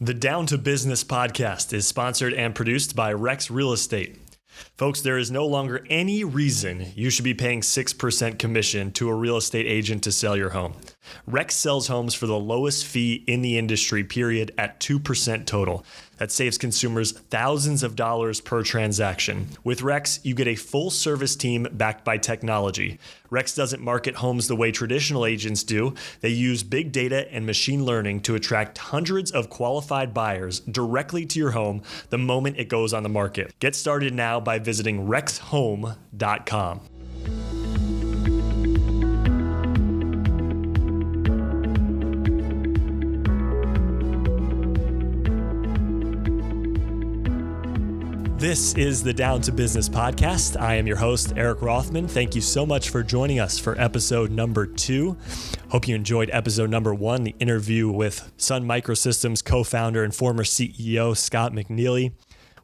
The Down to Business podcast is sponsored and produced by Rex Real Estate. Folks, there is no longer any reason you should be paying 6% commission to a real estate agent to sell your home. Rex sells homes for the lowest fee in the industry, period, at 2% total. That saves consumers thousands of dollars per transaction. With Rex, you get a full service team backed by technology. Rex doesn't market homes the way traditional agents do. They use big data and machine learning to attract hundreds of qualified buyers directly to your home the moment it goes on the market. Get started now by visiting rexhome.com. This is the Down to Business podcast. I am your host, Eric Rothman. Thank you so much for joining us for episode number 2. Hope you enjoyed episode number 1, the interview with Sun Microsystems co-founder and former CEO, Scott McNeely.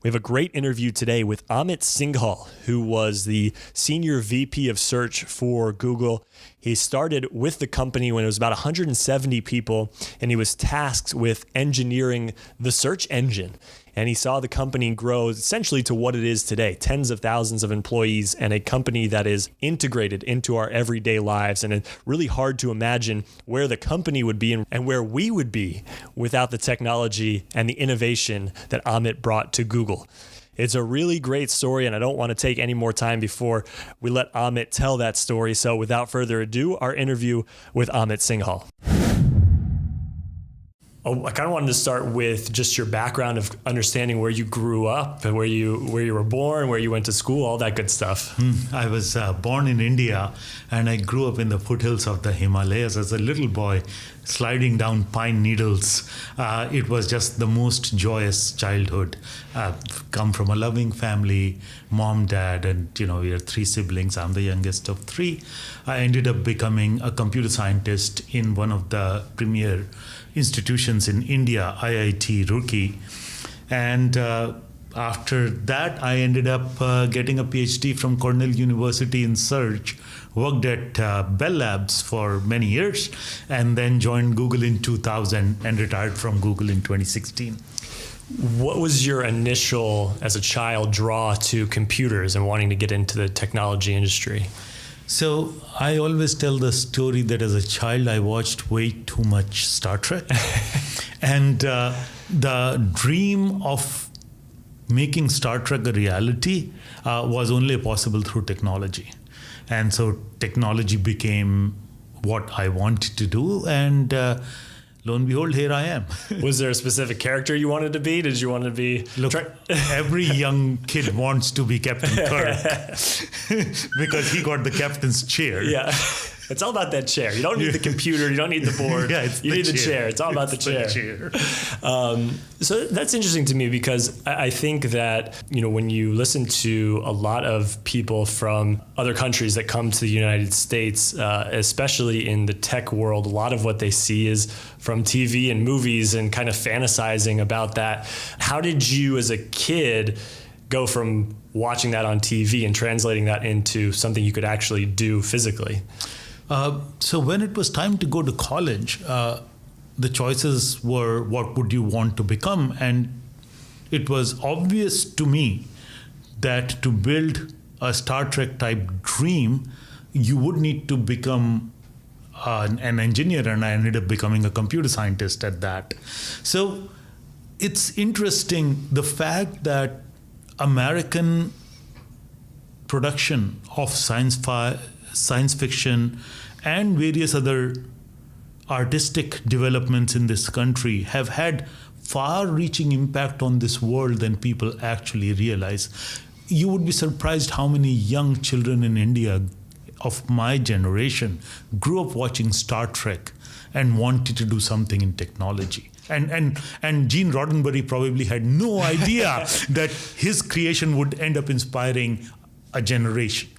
We have a great interview today with Amit Singhal, who was the senior VP of search for Google. He started with the company when it was about 170 people, and he was tasked with engineering the search engine. And he saw the company grow essentially to what it is today, tens of thousands of employees and a company that is integrated into our everyday lives. And it's really hard to imagine where the company would be and where we would be without the technology and the innovation that Amit brought to Google. It's a really great story, and I don't want to take any more time before we let Amit tell that story. So without further ado, our interview with Amit Singhal. I kind of wanted to start with just your background of understanding where you grew up and where you were born, where you went to school, all that good stuff. I was born in India, and I grew up in the foothills of the Himalayas as a little boy, sliding down pine needles. It was just the most joyous childhood. I've come from a loving family, mom, dad, and we are 3 siblings. I'm the youngest of 3. I ended up becoming a computer scientist in one of the premier institutions in India, IIT Roorkee. And after that, I ended up getting a PhD from Cornell University in search, worked at Bell Labs for many years, and then joined Google in 2000 and retired from Google in 2016. What was your initial, as a child, draw to computers and wanting to get into the technology industry? So I always tell the story that as a child, I watched way too much Star Trek. And the dream of making Star Trek a reality was only possible through technology. And so technology became what I wanted to do. And lo and behold, here I am. Was there a specific character you wanted to be? Did you want to be... Look, every young kid wants to be Captain Kirk because he got the captain's chair. Yeah. It's all about that chair. You don't need the computer. You don't need the board. You need the chair. It's all about the chair. So that's interesting to me because I think that, when you listen to a lot of people from other countries that come to the United States, especially in the tech world, a lot of what they see is from TV and movies and kind of fantasizing about that. How did you as a kid go from watching that on TV and translating that into something you could actually do physically? So when it was time to go to college, the choices were what would you want to become? And it was obvious to me that to build a Star Trek type dream, you would need to become an engineer, and I ended up becoming a computer scientist at that. So it's interesting, the fact that American production of science fiction and various other artistic developments in this country have had far-reaching impact on this world than people actually realize. You would be surprised how many young children in India of my generation grew up watching Star Trek and wanted to do something in technology. And Gene Roddenberry probably had no idea that his creation would end up inspiring a generation.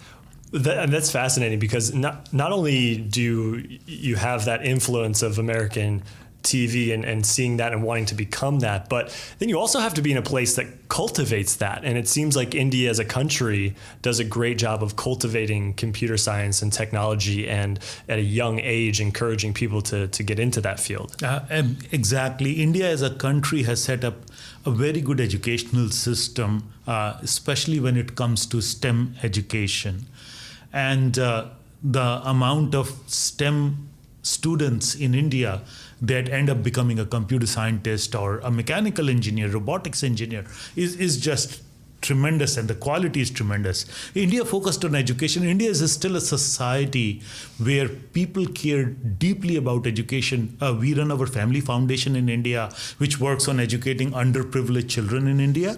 That's fascinating because not only do you have that influence of American TV and seeing that and wanting to become that. But then you also have to be in a place that cultivates that. And it seems like India as a country does a great job of cultivating computer science and technology, and at a young age, encouraging people to get into that field. Exactly. India as a country has set up a very good educational system, especially when it comes to STEM education. And the amount of STEM students in India that end up becoming a computer scientist or a mechanical engineer, robotics engineer, is just tremendous, and the quality is tremendous. India focused on education. India is still a society where people care deeply about education. We run our family foundation in India, which works on educating underprivileged children in India.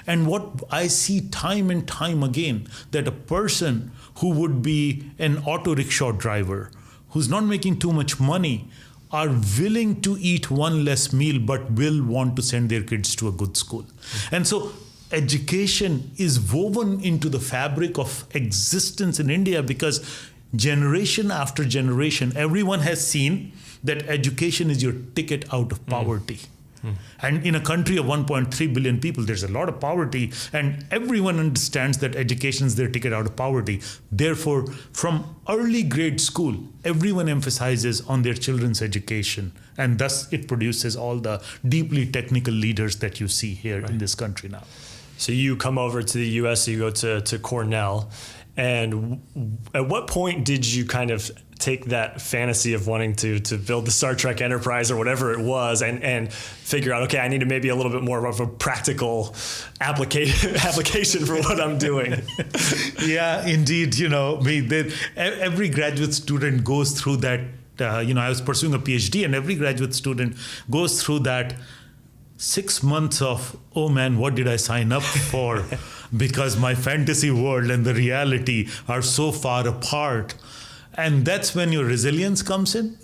And what I see time and time again, that a person who would be an auto rickshaw driver, who's not making too much money, are willing to eat one less meal but will want to send their kids to a good school. And so education is woven into the fabric of existence in India, because generation after generation, everyone has seen that education is your ticket out of poverty. And in a country of 1.3 billion people, there's a lot of poverty, and everyone understands that education is their ticket out of poverty. Therefore, from early grade school, everyone emphasizes on their children's education, and thus it produces all the deeply technical leaders that you see here in this country now. So you come over to the US, you go to Cornell, and at what point did you kind of take that fantasy of wanting to build the Star Trek Enterprise or whatever it was and figure out, okay, I need to maybe a little bit more of a practical application for what I'm doing? Yeah, indeed. Every graduate student goes through that. I was pursuing a PhD, and every graduate student goes through that 6 months of, oh man, what did I sign up for? Because my fantasy world and the reality are so far apart. And that's when your resilience comes in.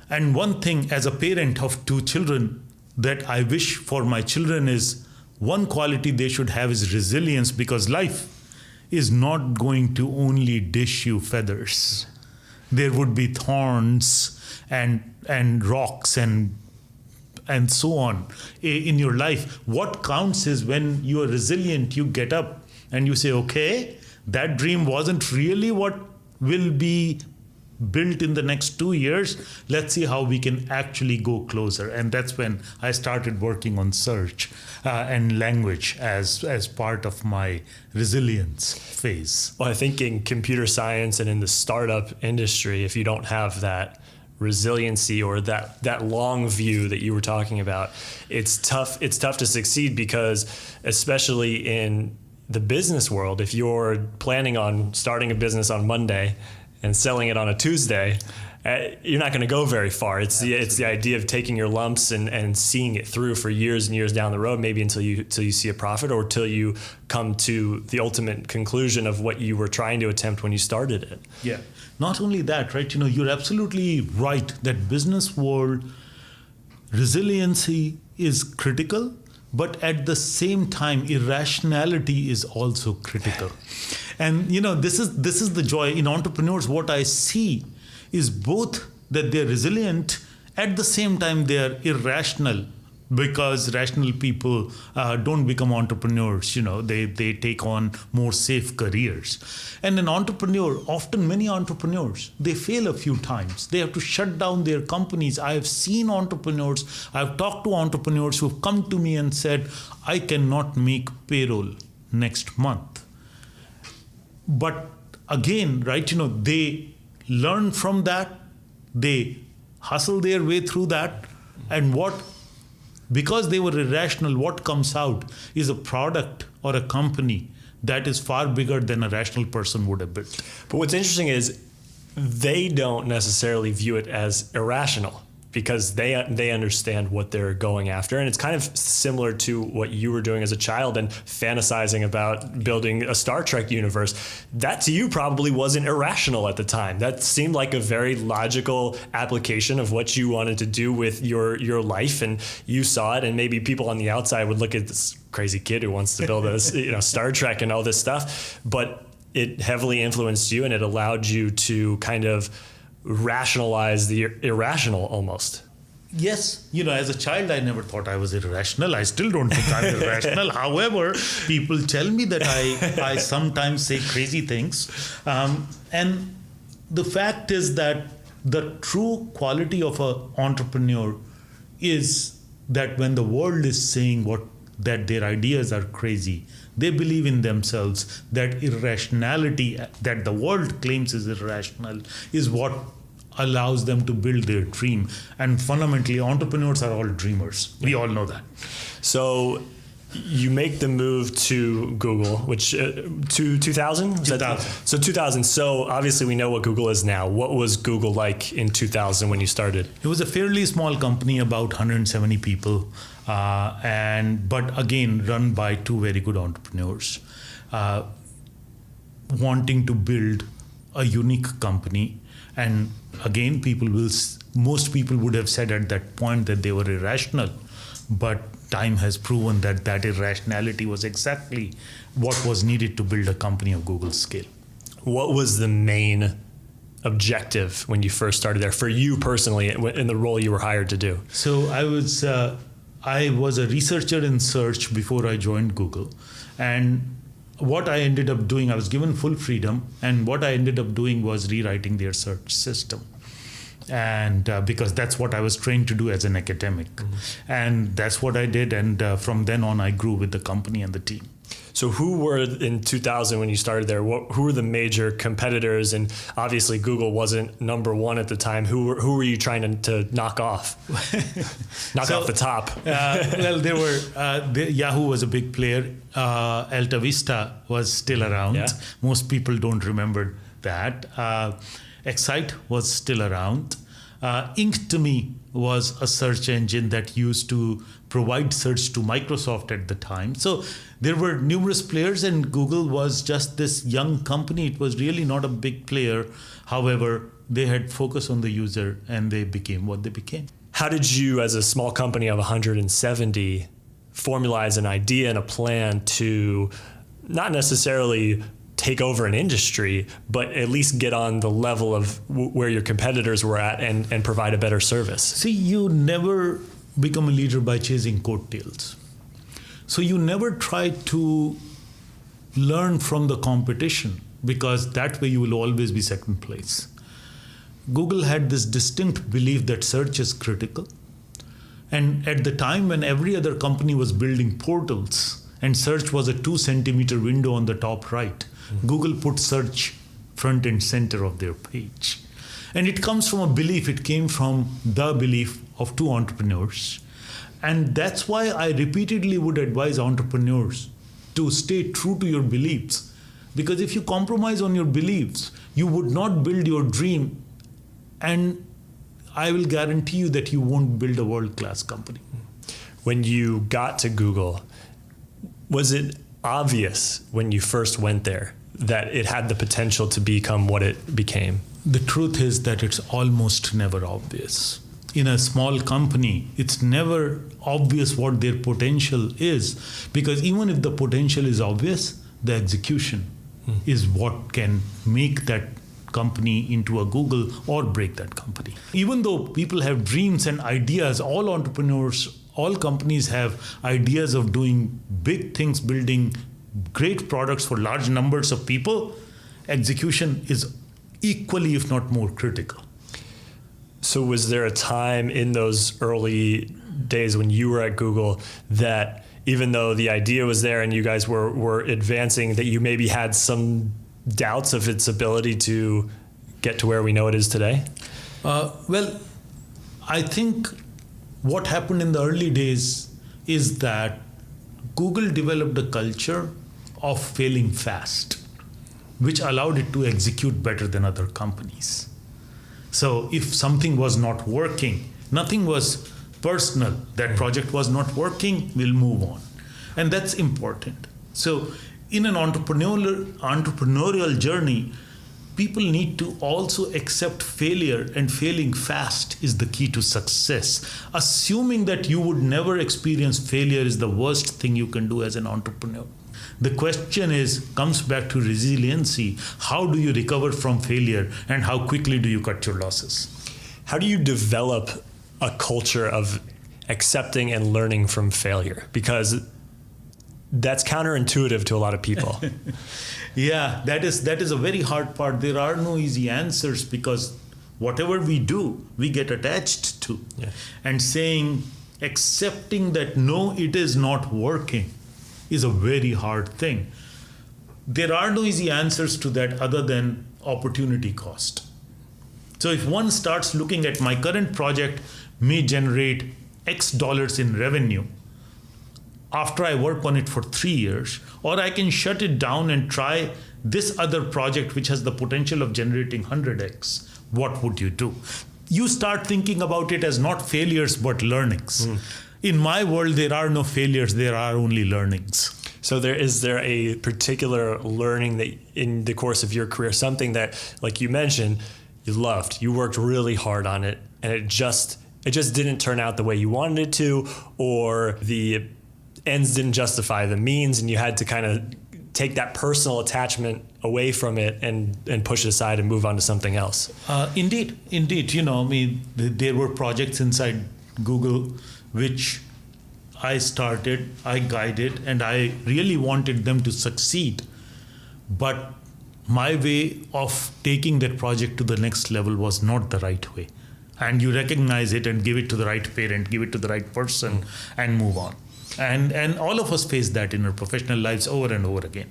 And one thing, as a parent of 2 children, that I wish for my children is, one quality they should have is resilience, because life is not going to only dish you feathers. There would be thorns and rocks and so on in your life. What counts is when you are resilient, you get up and you say, okay, that dream wasn't really what will be built in the next 2 years. Let's see how we can actually go closer. And that's when I started working on search and language as part of my resilience phase. Well, I think in computer science and in the startup industry, if you don't have that resiliency or that long view that you were talking about, it's tough to succeed, because especially in the business world, if you're planning on starting a business on Monday and selling it on a Tuesday, you're not going to go very far. It's the idea of taking your lumps and seeing it through for years and years down the road, maybe until you see a profit, or till you come to the ultimate conclusion of what you were trying to attempt when you started it. Yeah. Not only that, right? You're absolutely right that business world resiliency is critical, but at the same time, irrationality is also critical. And this is the joy in entrepreneurs. What I see is both that they're resilient, at the same time they are irrational, because rational people don't become entrepreneurs. They take on more safe careers. And an entrepreneur, often many entrepreneurs, they fail a few times. They have to shut down their companies. I have seen entrepreneurs, I've talked to entrepreneurs who've come to me and said, I cannot make payroll next month. But again, right, they learn from that, they hustle their way through that, and because they were irrational, what comes out is a product or a company that is far bigger than a rational person would have built. But what's interesting is they don't necessarily view it as irrational, because they understand what they're going after. And it's kind of similar to what you were doing as a child and fantasizing about building a Star Trek universe. That to you probably wasn't irrational at the time. That seemed like a very logical application of what you wanted to do with your life, and you saw it. And maybe people on the outside would look at this crazy kid who wants to build a Star Trek and all this stuff, but it heavily influenced you, and it allowed you to kind of rationalize the irrational almost. Yes, as a child, I never thought I was irrational. I still don't think I'm irrational. However, people tell me that I sometimes say crazy things. And the fact is that the true quality of an entrepreneur is that when the world is saying that their ideas are crazy, they believe in themselves. That irrationality that the world claims is irrational is what allows them to build their dream. And fundamentally, entrepreneurs are all dreamers. We all know that. So you make the move to Google, which to 2000? 2000. So 2000. So obviously we know what Google is now. What was Google like in 2000 when you started? It was a fairly small company, about 170 people, but again run by two very good entrepreneurs, wanting to build a unique company. And again, most people would have said at that point that they were irrational, but time has proven that irrationality was exactly what was needed to build a company of Google's scale. What was the main objective when you first started there for you personally in the role you were hired to do? So I was a researcher in search before I joined Google, and what I ended up doing, I was given full freedom, and what I ended up doing was rewriting their search system. And because that's what I was trained to do as an academic. Mm-hmm. And that's what I did. And from then on, I grew with the company and the team. So who were in 2000 when you started there? Who were the major competitors? And obviously Google wasn't number one at the time. Who were you trying to knock off? Off the top. There were Yahoo was a big player. Alta Vista was still around. Yeah. Most people don't remember that. Excite was still around. Inktomi was a search engine that used to provide search to Microsoft at the time. So there were numerous players, and Google was just this young company. It was really not a big player. However, they had focus on the user, and they became what they became. How did you, as a small company of 170, formalize an idea and a plan to not necessarily take over an industry, but at least get on the level of where your competitors were at and provide a better service? See, you never become a leader by chasing coattails. So you never try to learn from the competition, because that way you will always be second place. Google had this distinct belief that search is critical. And at the time when every other company was building portals and search was a 2-centimeter window on the top right, Google put search front and center of their page. And it comes from a belief. It came from the belief of two entrepreneurs. And that's why I repeatedly would advise entrepreneurs to stay true to your beliefs. Because if you compromise on your beliefs, you would not build your dream. And I will guarantee you that you won't build a world-class company. When you got to Google, was it obvious when you first went there that it had the potential to become what it became? The truth is that it's almost never obvious. In a small company, it's never obvious what their potential is, because even if the potential is obvious, the execution is what can make that company into a Google or break that company. Even though people have dreams and ideas, all entrepreneurs, all companies have ideas of doing big things, building great products for large numbers of people. Execution is equally, if not more, critical. So was there a time in those early days when you were at Google that even though the idea was there and you guys were advancing, that you maybe had some doubts of its ability to get to where we know it is today? Well, I think what happened in the early days is that Google developed a culture of failing fast, which allowed it to execute better than other companies. So if something was not working, nothing was personal. That project was not working, we'll move on. And that's important. So in an entrepreneurial journey, people need to also accept failure, and failing fast is the key to success. Assuming that you would never experience failure is the worst thing you can do as an entrepreneur. The question comes back to resiliency. How do you recover from failure, and how quickly do you cut your losses? How do you develop a culture of accepting and learning from failure? Because that's counterintuitive to a lot of people. Yeah, that is a very hard part. There are no easy answers, because whatever we do, we get attached to. Yeah. And accepting that no, it is not working is a very hard thing. There are no easy answers to that other than opportunity cost. So if one starts looking at my current project may generate X dollars in revenue after I work on it for 3 years, or I can shut it down and try this other project which has the potential of generating 100X, what would you do? You start thinking about it as not failures but learnings. In my world, there are no failures, there are only learnings. So is there a particular learning that in the course of your career, something that, like you mentioned, you loved, you worked really hard on it, and it just didn't turn out the way you wanted it to, or the ends didn't justify the means, and you had to kind of take that personal attachment away from it and push it aside and move on to something else? Indeed. There were projects inside Google which I started, I guided, and I really wanted them to succeed. But my way of taking that project to the next level was not the right way. And you recognize it and give it to the right parent, give it to the right person, and move on. And all of us face that in our professional lives over and over again.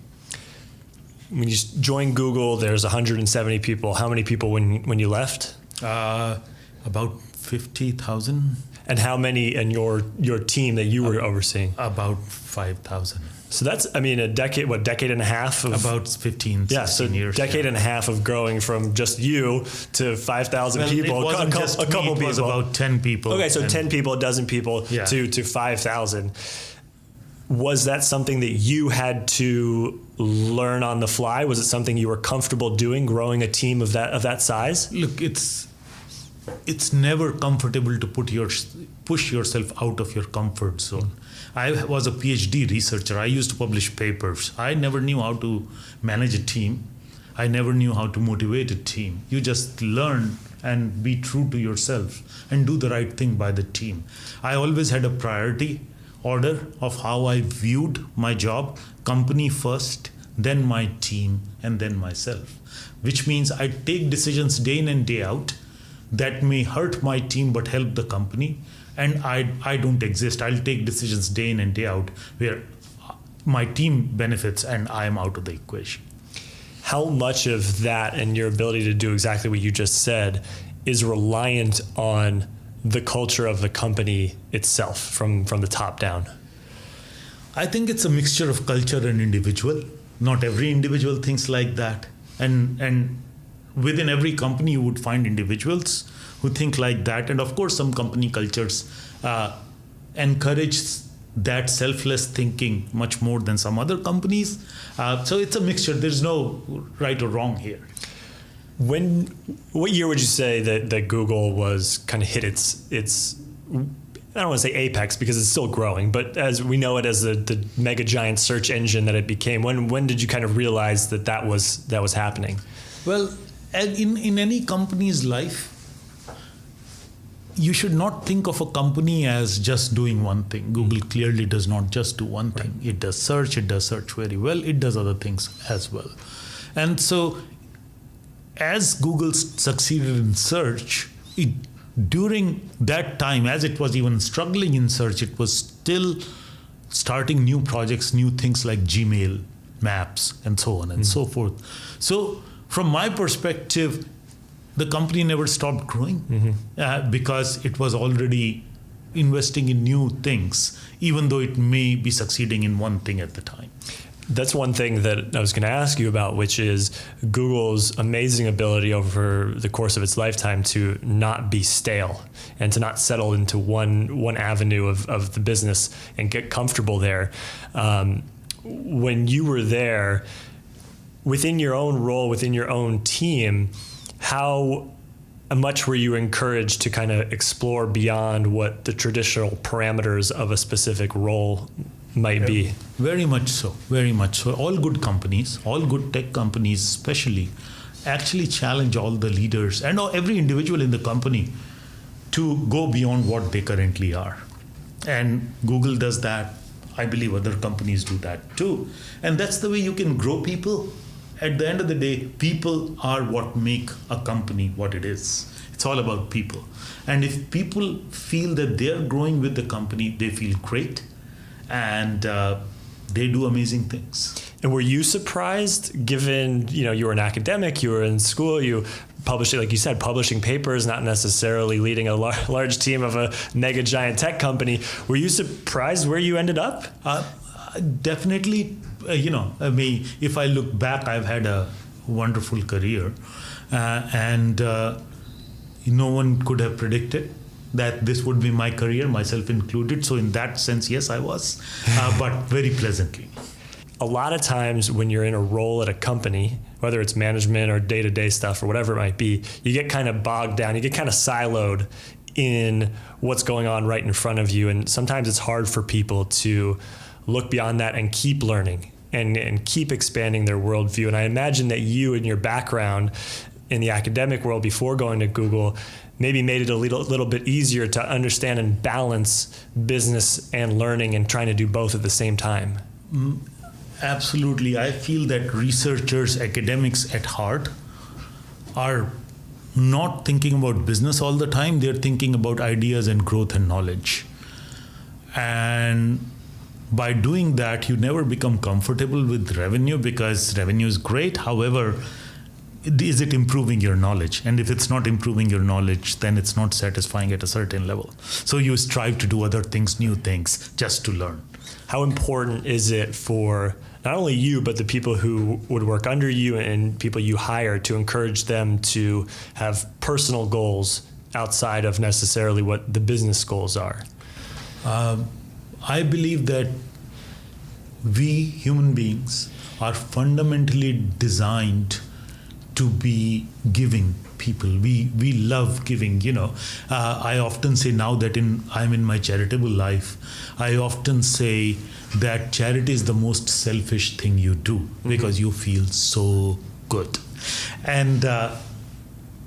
When you joined Google, there's 170 people. How many people when you left? About 50,000. And how many in your team that you were overseeing? About 5,000. So that's, a decade and a half of... About 15, 16 years. Decade and a half of growing from just you to 5,000 people. It wasn't just me, it was about 10 people. Okay, so 10 people, a dozen people, yeah, to 5,000. Was that something that you had to learn on the fly? Was it something you were comfortable doing, growing a team of that size? Look, it's never comfortable to push yourself out of your comfort zone. I was a PhD researcher. I used to publish papers. I never knew how to manage a team. I never knew how to motivate a team. You just learn and be true to yourself and do the right thing by the team. I always had a priority order of how I viewed my job: company first, then my team, and then myself. Which means I take decisions day in and day out that may hurt my team but help the company. And I don't exist. I'll take decisions day in and day out where my team benefits and I'm out of the equation. How much of that and your ability to do exactly what you just said is reliant on the culture of the company itself from the top down? I think it's a mixture of culture and individual. Not every individual thinks like that. And within every company, you would find individuals who think like that. And of course, some company cultures encourage that selfless thinking much more than some other companies. So it's a mixture. There's no right or wrong here. What year would you say that Google was kind of hit its I don't want to say apex because it's still growing, but as we know it as the mega giant search engine that it became? When did you kind of realize that was happening? Well, in any company's life, you should not think of a company as just doing one thing. Google clearly does not just do one thing. It does search very well. It does other things as well. And so as Google succeeded in search, during that time, as it was even struggling in search, it was still starting new projects, new things like Gmail, Maps, and so on and so forth. So from my perspective, the company never stopped growing because it was already investing in new things, even though it may be succeeding in one thing at the time. That's one thing that I was going to ask you about, which is Google's amazing ability over the course of its lifetime to not be stale and to not settle into one avenue of the business and get comfortable there. When you were there, within your own role, within your own team, how much were you encouraged to kind of explore beyond what the traditional parameters of a specific role might be. Very much so, very much so. All good companies, all good tech companies especially, actually challenge all the leaders and every individual in the company to go beyond what they currently are. And Google does that. I believe other companies do that too. And that's the way you can grow people. At the end of the day, people are what make a company what it is. It's all about people. And if people feel that they're growing with the company, they feel great and they do amazing things. And were you surprised, given you were an academic, you were in school, you published, like you said, publishing papers, not necessarily leading a large team of a mega giant tech company. Were you surprised where you ended up? Definitely, I mean, if I look back, I've had a wonderful career, and no one could have predicted that this would be my career, myself included. So in that sense, yes, I was, but very pleasantly. A lot of times when you're in a role at a company, whether it's management or day-to-day stuff or whatever it might be, you get kind of bogged down, you get kind of siloed in what's going on right in front of you. And sometimes it's hard for people to look beyond that and keep learning and keep expanding their worldview. And I imagine that you and your background in the academic world before going to Google maybe made it a little bit easier to understand and balance business and learning and trying to do both at the same time. Absolutely. I feel that researchers, academics at heart are not thinking about business all the time. They're thinking about ideas and growth and knowledge. And by doing that, you never become comfortable with revenue because revenue is great. However, is it improving your knowledge? And if it's not improving your knowledge, then it's not satisfying at a certain level. So you strive to do other things, new things, just to learn. How important is it for not only you, but the people who would work under you and people you hire to encourage them to have personal goals outside of necessarily what the business goals are? I believe that we human beings are fundamentally designed to be giving people. We love giving, I often say now that I'm in my charitable life, I often say that charity is the most selfish thing you do because you feel so good. And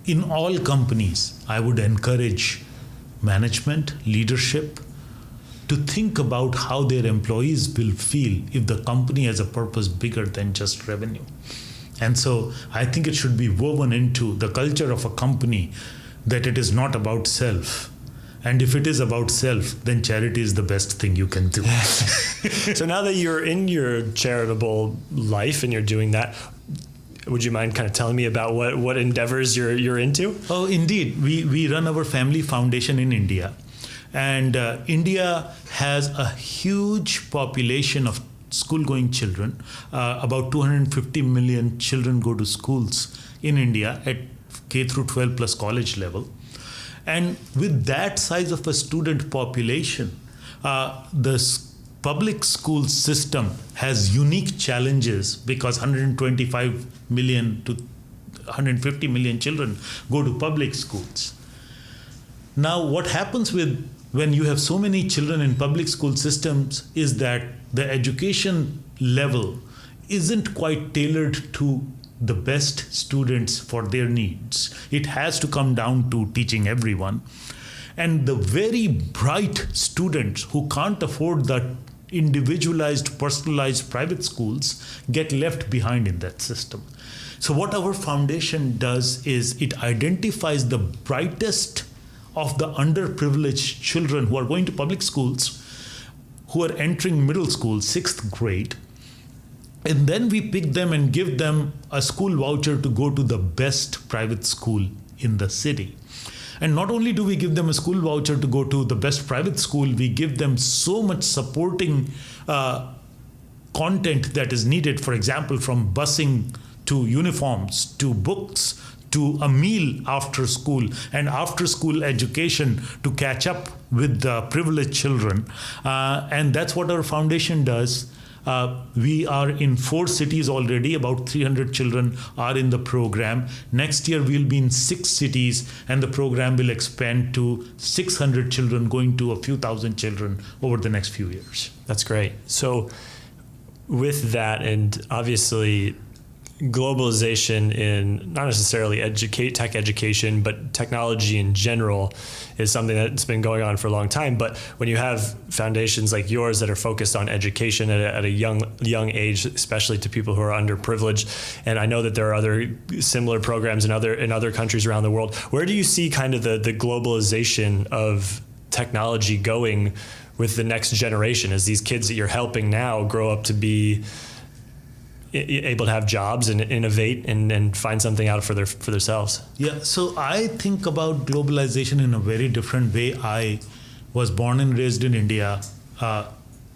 in all companies, I would encourage management, leadership, to think about how their employees will feel if the company has a purpose bigger than just revenue. And so I think it should be woven into the culture of a company that it is not about self. And if it is about self, then charity is the best thing you can do. So now that you're in your charitable life and you're doing that, would you mind kind of telling me about what endeavors you're into? Oh, indeed. We run our family foundation in India. And India has a huge population of school-going children. About 250 million children go to schools in India at K through 12 plus college level. And with that size of a student population, the public school system has unique challenges because 125 million to 150 million children go to public schools. Now, what happens when you have so many children in public school systems is that the education level isn't quite tailored to the best students for their needs. It has to come down to teaching everyone. And the very bright students who can't afford the individualized, personalized private schools get left behind in that system. So what our foundation does is it identifies the brightest of the underprivileged children who are going to public schools, who are entering middle school, 6th grade, and then we pick them and give them a school voucher to go to the best private school in the city. And not only do we give them a school voucher to go to the best private school, we give them so much supporting content that is needed, for example, from busing to uniforms, to books, to a meal after school and after school education to catch up with the privileged children. And that's what our foundation does. We are in 4 cities already. About 300 children are in the program. Next year, we'll be in 6 cities, and the program will expand to 600 children, going to a few thousand children over the next few years. That's great. So with that, and obviously globalization in not necessarily tech education, but technology in general is something that's been going on for a long time. But when you have foundations like yours that are focused on education at a young age, especially to people who are underprivileged, and I know that there are other similar programs in other countries around the world, where do you see kind of the globalization of technology going with the next generation as these kids that you're helping now grow up to be able to have jobs and innovate and find something out for themselves? Yeah, so I think about globalization in a very different way. I was born and raised in India.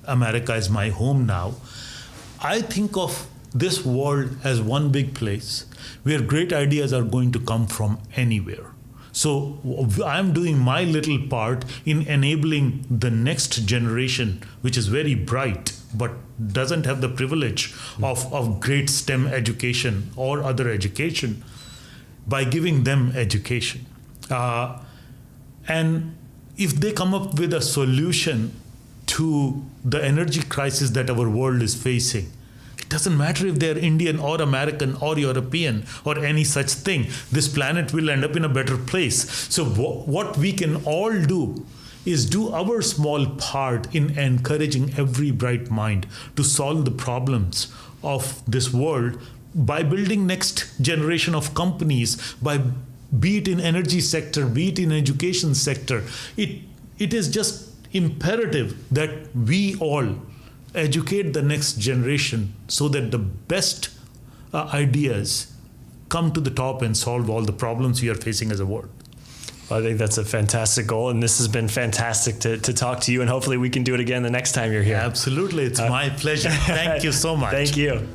America is my home now. I think of this world as one big place where great ideas are going to come from anywhere. So I'm doing my little part in enabling the next generation, which is very bright, but doesn't have the privilege of great STEM education or other education, by giving them education. And if they come up with a solution to the energy crisis that our world is facing, it doesn't matter if they're Indian or American or European or any such thing, this planet will end up in a better place. So what we can all do is do our small part in encouraging every bright mind to solve the problems of this world by building next generation of companies, be it in energy sector, be it in education sector. It is just imperative that we all educate the next generation so that the best ideas come to the top and solve all the problems we are facing as a world. Well, I think that's a fantastic goal, and this has been fantastic to talk to you, and hopefully we can do it again the next time you're here. Absolutely. It's my pleasure. Thank you so much. Thank you.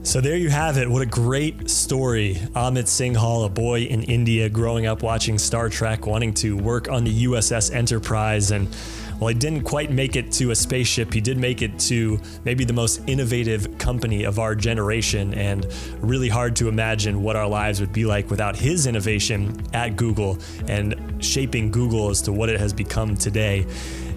So there you have it. What a great story. Amit Singhal, a boy in India growing up watching Star Trek, wanting to work on the USS Enterprise. And while he didn't quite make it to a spaceship, he did make it to maybe the most innovative company of our generation, and really hard to imagine what our lives would be like without his innovation at Google and shaping Google as to what it has become today.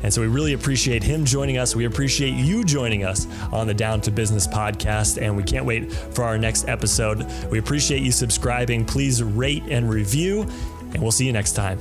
And so we really appreciate him joining us. We appreciate you joining us on the Down to Business podcast, and we can't wait for our next episode. We appreciate you subscribing. Please rate and review, and we'll see you next time.